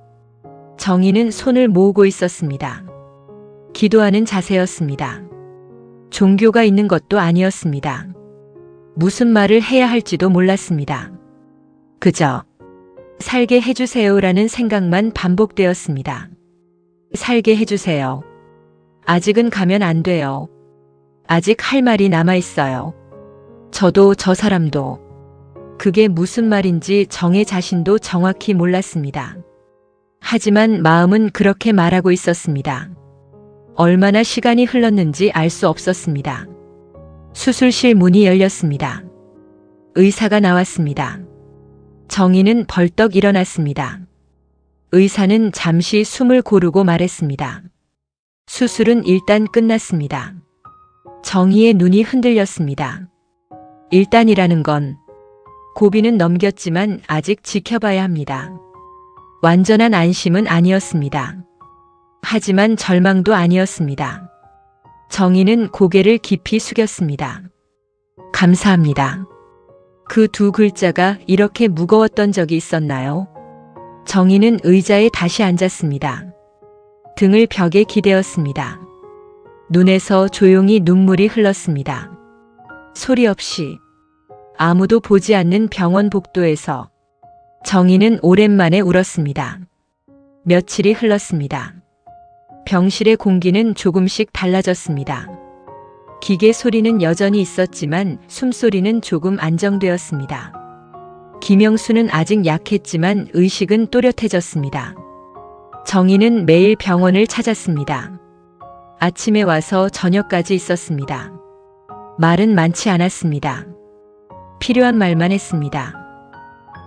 정희는 손을 모으고 있었습니다. 기도하는 자세였습니다. 종교가 있는 것도 아니었습니다. 무슨 말을 해야 할지도 몰랐습니다. 그저 살게 해주세요라는 생각만 반복되었습니다. 살게 해주세요. 아직은 가면 안 돼요. 아직 할 말이 남아있어요. 저도 저 사람도. 그게 무슨 말인지 정혜 자신도 정확히 몰랐습니다. 하지만 마음은 그렇게 말하고 있었습니다. 얼마나 시간이 흘렀는지 알 수 없었습니다. 수술실 문이 열렸습니다. 의사가 나왔습니다. 정희는 벌떡 일어났습니다. 의사는 잠시 숨을 고르고 말했습니다. 수술은 일단 끝났습니다. 정희의 눈이 흔들렸습니다. 일단이라는 건 고비는 넘겼지만 아직 지켜봐야 합니다. 완전한 안심은 아니었습니다. 하지만 절망도 아니었습니다. 정희는 고개를 깊이 숙였습니다. 감사합니다. 그 두 글자가 이렇게 무거웠던 적이 있었나요? 정희는 의자에 다시 앉았습니다. 등을 벽에 기대었습니다. 눈에서 조용히 눈물이 흘렀습니다. 소리 없이 아무도 보지 않는 병원 복도에서 정희는 오랜만에 울었습니다. 며칠이 흘렀습니다. 병실의 공기는 조금씩 달라졌습니다. 기계 소리는 여전히 있었지만 숨소리는 조금 안정되었습니다. 김영수는 아직 약했지만 의식은 또렷해졌습니다. 정희는 매일 병원을 찾았습니다. 아침에 와서 저녁까지 있었습니다. 말은 많지 않았습니다. 필요한 말만 했습니다.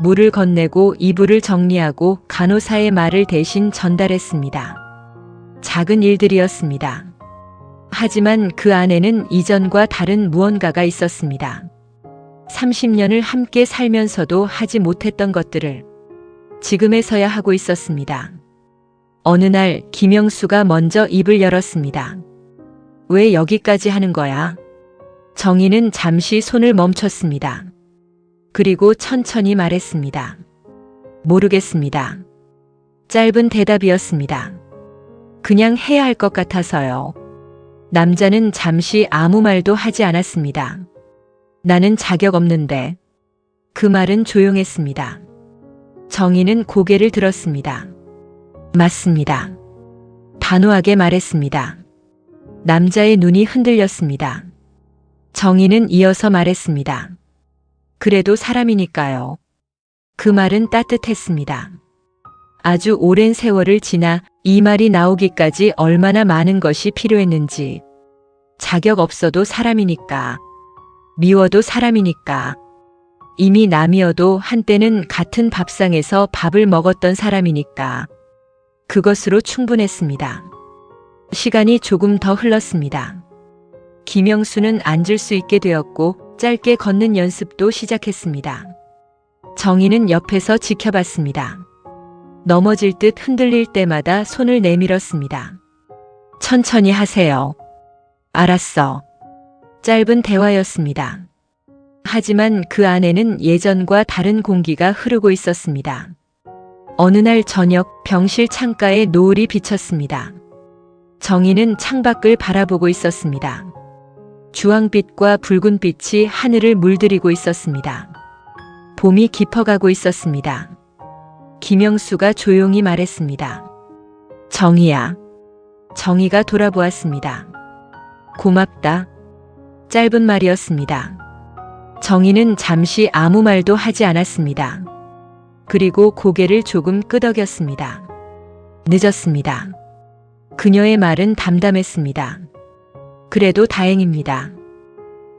물을 건네고 이불을 정리하고 간호사의 말을 대신 전달했습니다. 작은 일들이었습니다. 하지만 그 안에는 이전과 다른 무언가가 있었습니다. 30년을 함께 살면서도 하지 못했던 것들을 지금에서야 하고 있었습니다. 어느 날 김영수가 먼저 입을 열었습니다. 왜 여기까지 하는 거야? 정희는 잠시 손을 멈췄습니다. 그리고 천천히 말했습니다. 모르겠습니다. 짧은 대답이었습니다. 그냥 해야 할 것 같아서요. 남자는 잠시 아무 말도 하지 않았습니다. 나는 자격 없는데. 그 말은 조용했습니다. 정희는 고개를 들었습니다. 맞습니다. 단호하게 말했습니다. 남자의 눈이 흔들렸습니다. 정희는 이어서 말했습니다. 그래도 사람이니까요. 그 말은 따뜻했습니다. 아주 오랜 세월을 지나 이 말이 나오기까지 얼마나 많은 것이 필요했는지. 자격 없어도 사람이니까. 미워도 사람이니까. 이미 남이어도 한때는 같은 밥상에서 밥을 먹었던 사람이니까. 그것으로 충분했습니다. 시간이 조금 더 흘렀습니다. 김영수는 앉을 수 있게 되었고 짧게 걷는 연습도 시작했습니다. 정희는 옆에서 지켜봤습니다. 넘어질 듯 흔들릴 때마다 손을 내밀었습니다. 천천히 하세요. 알았어. 짧은 대화였습니다. 하지만 그 안에는 예전과 다른 공기가 흐르고 있었습니다. 어느 날 저녁 병실 창가에 노을이 비쳤습니다. 정희는 창밖을 바라보고 있었습니다. 주황빛과 붉은빛이 하늘을 물들이고 있었습니다. 봄이 깊어가고 있었습니다. 김영수가 조용히 말했습니다. 정희야. 정희가 돌아보았습니다. 고맙다. 짧은 말이었습니다. 정희는 잠시 아무 말도 하지 않았습니다. 그리고 고개를 조금 끄덕였습니다. 늦었습니다. 그녀의 말은 담담했습니다. 그래도 다행입니다.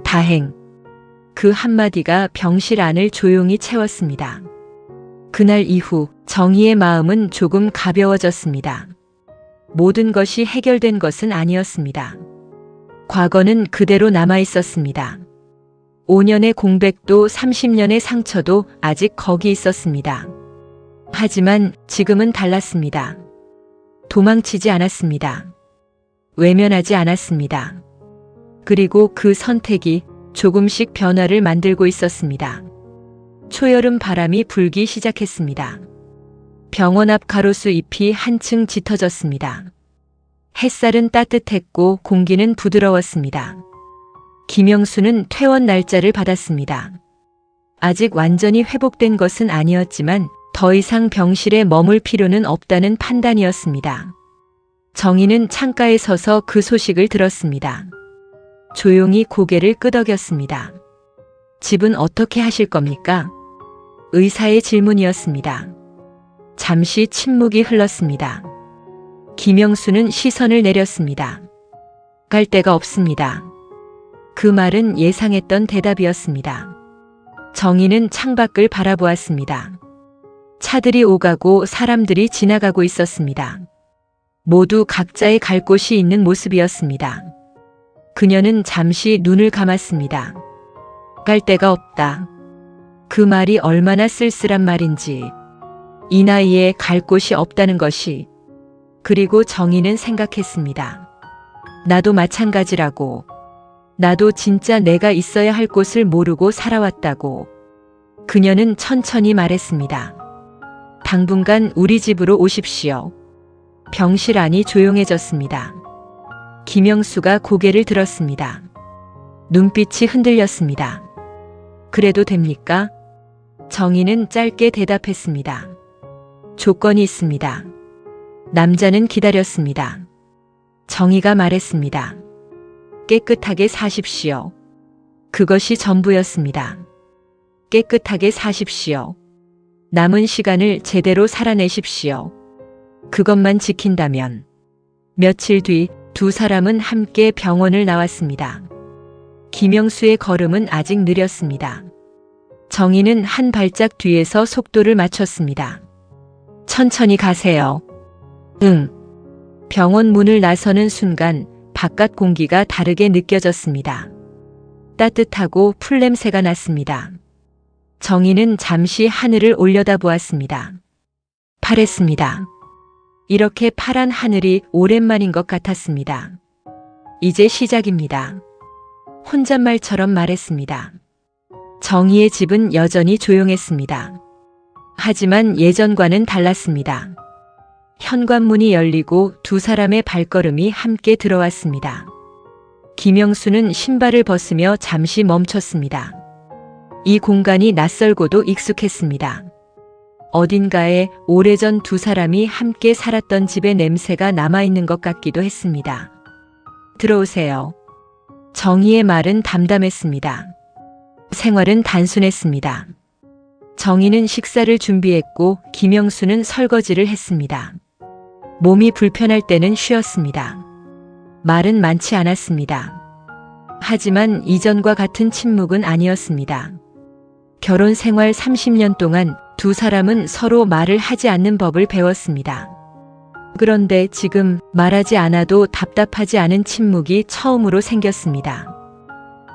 다행. 그 한마디가 병실 안을 조용히 채웠습니다. 그날 이후 정희의 마음은 조금 가벼워졌습니다. 모든 것이 해결된 것은 아니었습니다. 과거는 그대로 남아 있었습니다. 5년의 공백도 30년의 상처도 아직 거기 있었습니다. 하지만 지금은 달랐습니다. 도망치지 않았습니다. 외면하지 않았습니다. 그리고 그 선택이 조금씩 변화를 만들고 있었습니다. 초여름 바람이 불기 시작했습니다. 병원 앞 가로수 잎이 한층 짙어졌습니다. 햇살은 따뜻했고 공기는 부드러웠습니다. 김영수는 퇴원 날짜를 받았습니다. 아직 완전히 회복된 것은 아니었지만 더 이상 병실에 머물 필요는 없다는 판단이었습니다. 정희는 창가에 서서 그 소식을 들었습니다. 조용히 고개를 끄덕였습니다. 집은 어떻게 하실 겁니까? 의사의 질문이었습니다. 잠시 침묵이 흘렀습니다. 김영수는 시선을 내렸습니다. 갈 데가 없습니다. 그 말은 예상했던 대답이었습니다. 정희는 창밖을 바라보았습니다. 차들이 오가고 사람들이 지나가고 있었습니다. 모두 각자의 갈 곳이 있는 모습이었습니다. 그녀는 잠시 눈을 감았습니다. 갈 데가 없다. 그 말이 얼마나 쓸쓸한 말인지, 이 나이에 갈 곳이 없다는 것이. 그리고 정희는 생각했습니다. 나도 마찬가지라고. 나도 진짜 내가 있어야 할 곳을 모르고 살아왔다고. 그녀는 천천히 말했습니다. 당분간 우리 집으로 오십시오. 병실 안이 조용해졌습니다. 김영수가 고개를 들었습니다. 눈빛이 흔들렸습니다. 그래도 됩니까? 정희는 짧게 대답했습니다. 조건이 있습니다. 남자는 기다렸습니다. 정희가 말했습니다. 깨끗하게 사십시오. 그것이 전부였습니다. 깨끗하게 사십시오. 남은 시간을 제대로 살아내십시오. 그것만 지킨다면. 며칠 뒤 두 사람은 함께 병원을 나왔습니다. 김영수의 걸음은 아직 느렸습니다. 정희는 한 발짝 뒤에서 속도를 맞췄습니다. 천천히 가세요. 응. 병원 문을 나서는 순간 바깥 공기가 다르게 느껴졌습니다. 따뜻하고 풀냄새가 났습니다. 정희는 잠시 하늘을 올려다보았습니다. 파랬습니다. 이렇게 파란 하늘이 오랜만인 것 같았습니다. 이제 시작입니다. 혼잣말처럼 말했습니다. 정희의 집은 여전히 조용했습니다. 하지만 예전과는 달랐습니다. 현관문이 열리고 두 사람의 발걸음이 함께 들어왔습니다. 김영수는 신발을 벗으며 잠시 멈췄습니다. 이 공간이 낯설고도 익숙했습니다. 어딘가에 오래전 두 사람이 함께 살았던 집의 냄새가 남아있는 것 같기도 했습니다. 들어오세요. 정희의 말은 담담했습니다. 생활은 단순했습니다. 정희는 식사를 준비했고 김영수는 설거지를 했습니다. 몸이 불편할 때는 쉬었습니다. 말은 많지 않았습니다. 하지만 이전과 같은 침묵은 아니었습니다. 결혼 생활 30년 동안 두 사람은 서로 말을 하지 않는 법을 배웠습니다. 그런데 지금 말하지 않아도 답답하지 않은 침묵이 처음으로 생겼습니다.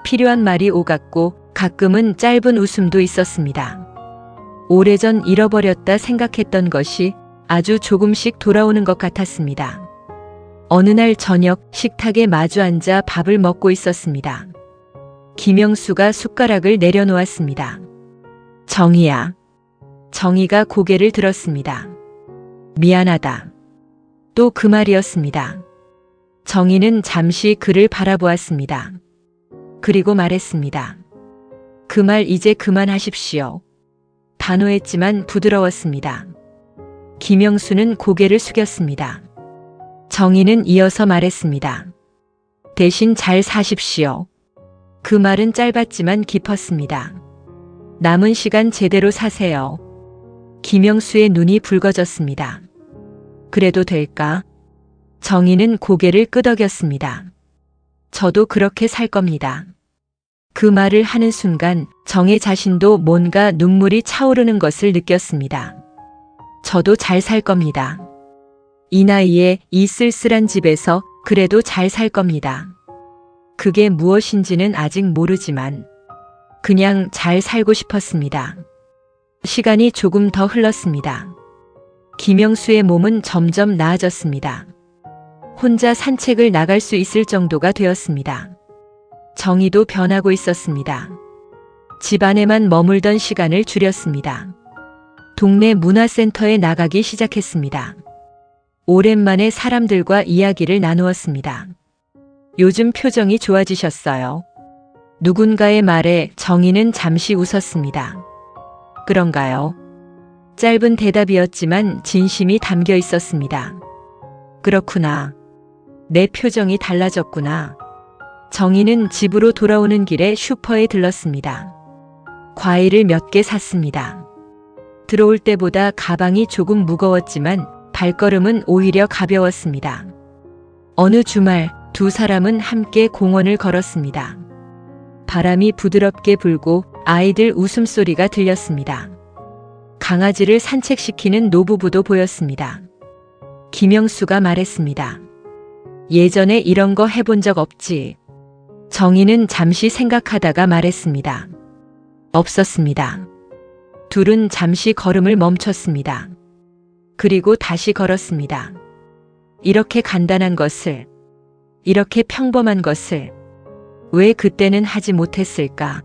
필요한 말이 오갔고 가끔은 짧은 웃음도 있었습니다. 오래전 잃어버렸다 생각했던 것이 아주 조금씩 돌아오는 것 같았습니다. 어느 날 저녁 식탁에 마주 앉아 밥을 먹고 있었습니다. 김영수가 숟가락을 내려놓았습니다. 정희야. 정희가 고개를 들었습니다. 미안하다. 또 그 말이었습니다. 정희는 잠시 그를 바라보았습니다. 그리고 말했습니다. 그 말 이제 그만하십시오. 단호했지만 부드러웠습니다. 김영수는 고개를 숙였습니다. 정희는 이어서 말했습니다. 대신 잘 사십시오. 그 말은 짧았지만 깊었습니다. 남은 시간 제대로 사세요. 김영수의 눈이 붉어졌습니다. 그래도 될까? 정희는 고개를 끄덕였습니다. 저도 그렇게 살 겁니다. 그 말을 하는 순간 정희 자신도 뭔가 눈물이 차오르는 것을 느꼈습니다. 저도 잘 살 겁니다. 이 나이에 이 쓸쓸한 집에서 그래도 잘 살 겁니다. 그게 무엇인지는 아직 모르지만 그냥 잘 살고 싶었습니다. 시간이 조금 더 흘렀습니다. 김영수의 몸은 점점 나아졌습니다. 혼자 산책을 나갈 수 있을 정도가 되었습니다. 정희도 변하고 있었습니다. 집안에만 머물던 시간을 줄였습니다. 동네 문화센터에 나가기 시작했습니다. 오랜만에 사람들과 이야기를 나누었습니다. 요즘 표정이 좋아지셨어요. 누군가의 말에 정희는 잠시 웃었습니다. 그런가요? 짧은 대답이었지만 진심이 담겨 있었습니다. 그렇구나. 내 표정이 달라졌구나. 정희는 집으로 돌아오는 길에 슈퍼에 들렀습니다. 과일을 몇 개 샀습니다. 들어올 때보다 가방이 조금 무거웠지만 발걸음은 오히려 가벼웠습니다. 어느 주말 두 사람은 함께 공원을 걸었습니다. 바람이 부드럽게 불고 아이들 웃음소리가 들렸습니다. 강아지를 산책시키는 노부부도 보였습니다. 김영수가 말했습니다. 예전에 이런 거 해본 적 없지. 정희는 잠시 생각하다가 말했습니다. 없었습니다. 둘은 잠시 걸음을 멈췄습니다. 그리고 다시 걸었습니다. 이렇게 간단한 것을, 이렇게 평범한 것을 왜 그때는 하지 못했을까?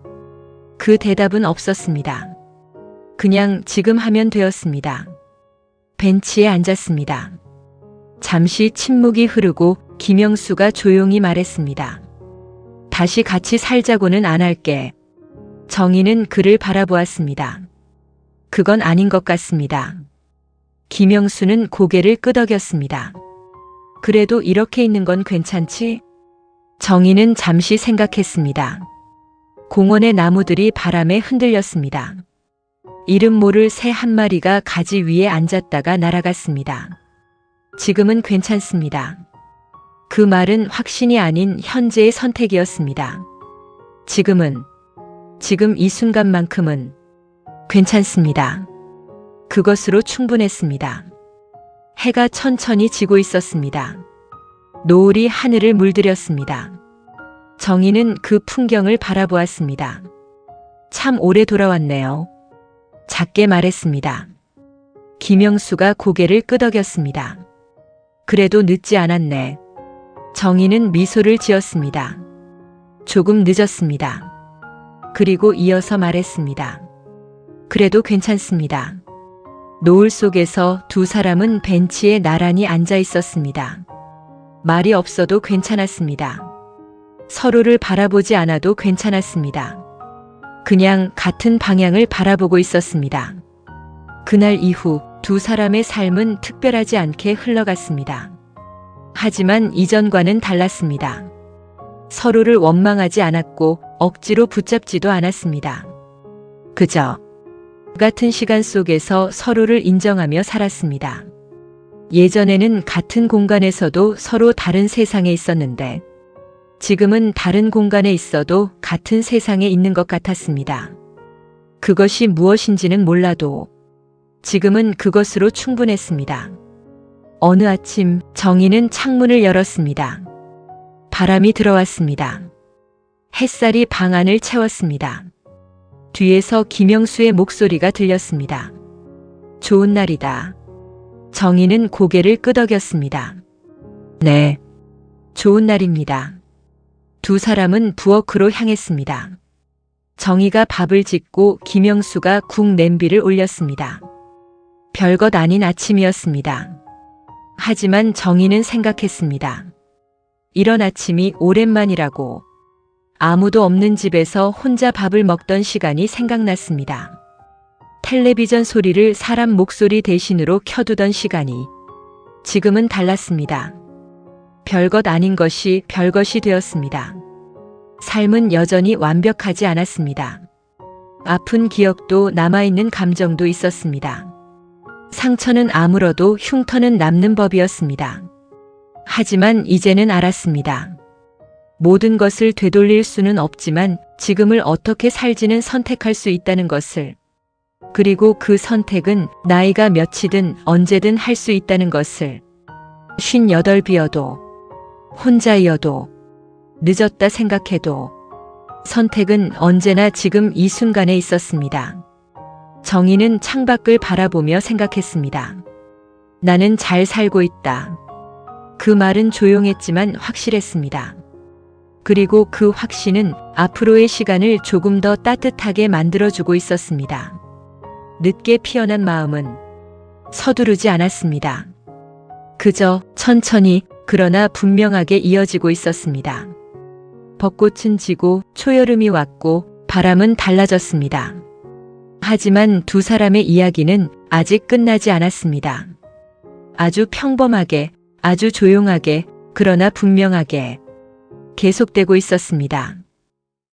그 대답은 없었습니다. 그냥 지금 하면 되었습니다. 벤치에 앉았습니다. 잠시 침묵이 흐르고 김영수가 조용히 말했습니다. 다시 같이 살자고는 안 할게. 정희는 그를 바라보았습니다. 그건 아닌 것 같습니다. 김영수는 고개를 끄덕였습니다. 그래도 이렇게 있는 건 괜찮지? 정희는 잠시 생각했습니다. 공원의 나무들이 바람에 흔들렸습니다. 이름 모를 새 한 마리가 가지 위에 앉았다가 날아갔습니다. 지금은 괜찮습니다. 그 말은 확신이 아닌 현재의 선택이었습니다. 지금 이 순간만큼은 괜찮습니다. 그것으로 충분했습니다. 해가 천천히 지고 있었습니다. 노을이 하늘을 물들였습니다. 정희는 그 풍경을 바라보았습니다. 참 오래 돌아왔네요. 작게 말했습니다. 김영수가 고개를 끄덕였습니다. 그래도 늦지 않았네. 정희는 미소를 지었습니다. 조금 늦었습니다. 그리고 이어서 말했습니다. 그래도 괜찮습니다. 노을 속에서 두 사람은 벤치에 나란히 앉아 있었습니다. 말이 없어도 괜찮았습니다. 서로를 바라보지 않아도 괜찮았습니다. 그냥 같은 방향을 바라보고 있었습니다. 그날 이후 두 사람의 삶은 특별하지 않게 흘러갔습니다. 하지만 이전과는 달랐습니다. 서로를 원망하지 않았고 억지로 붙잡지도 않았습니다. 그저 같은 시간 속에서 서로를 인정하며 살았습니다. 예전에는 같은 공간에서도 서로 다른 세상에 있었는데 지금은 다른 공간에 있어도 같은 세상에 있는 것 같았습니다. 그것이 무엇인지는 몰라도 지금은 그것으로 충분했습니다. 어느 아침 정희는 창문을 열었습니다. 바람이 들어왔습니다. 햇살이 방 안을 채웠습니다. 뒤에서 김영수의 목소리가 들렸습니다. 좋은 날이다. 정희는 고개를 끄덕였습니다. 네, 좋은 날입니다. 두 사람은 부엌으로 향했습니다. 정희가 밥을 짓고 김영수가 국 냄비를 올렸습니다. 별것 아닌 아침이었습니다. 하지만 정희는 생각했습니다. 이런 아침이 오랜만이라고. 아무도 없는 집에서 혼자 밥을 먹던 시간이 생각났습니다. 텔레비전 소리를 사람 목소리 대신으로 켜두던 시간이 지금은 달랐습니다. 별것 아닌 것이 별것이 되었습니다. 삶은 여전히 완벽하지 않았습니다. 아픈 기억도 남아있는 감정도 있었습니다. 상처는 아물어도 흉터는 남는 법이었습니다. 하지만 이제는 알았습니다. 모든 것을 되돌릴 수는 없지만 지금을 어떻게 살지는 선택할 수 있다는 것을, 그리고 그 선택은 나이가 몇이든 언제든 할 수 있다는 것을. 58이어도 혼자이어도 늦었다 생각해도 선택은 언제나 지금 이 순간에 있었습니다. 정희는 창밖을 바라보며 생각했습니다. 나는 잘 살고 있다. 그 말은 조용했지만 확실했습니다. 그리고 그 확신은 앞으로의 시간을 조금 더 따뜻하게 만들어주고 있었습니다. 늦게 피어난 마음은 서두르지 않았습니다. 그저 천천히 그러나 분명하게 이어지고 있었습니다. 벚꽃은 지고 초여름이 왔고 바람은 달라졌습니다. 하지만 두 사람의 이야기는 아직 끝나지 않았습니다. 아주 평범하게, 아주 조용하게, 그러나 분명하게 계속되고 있었습니다.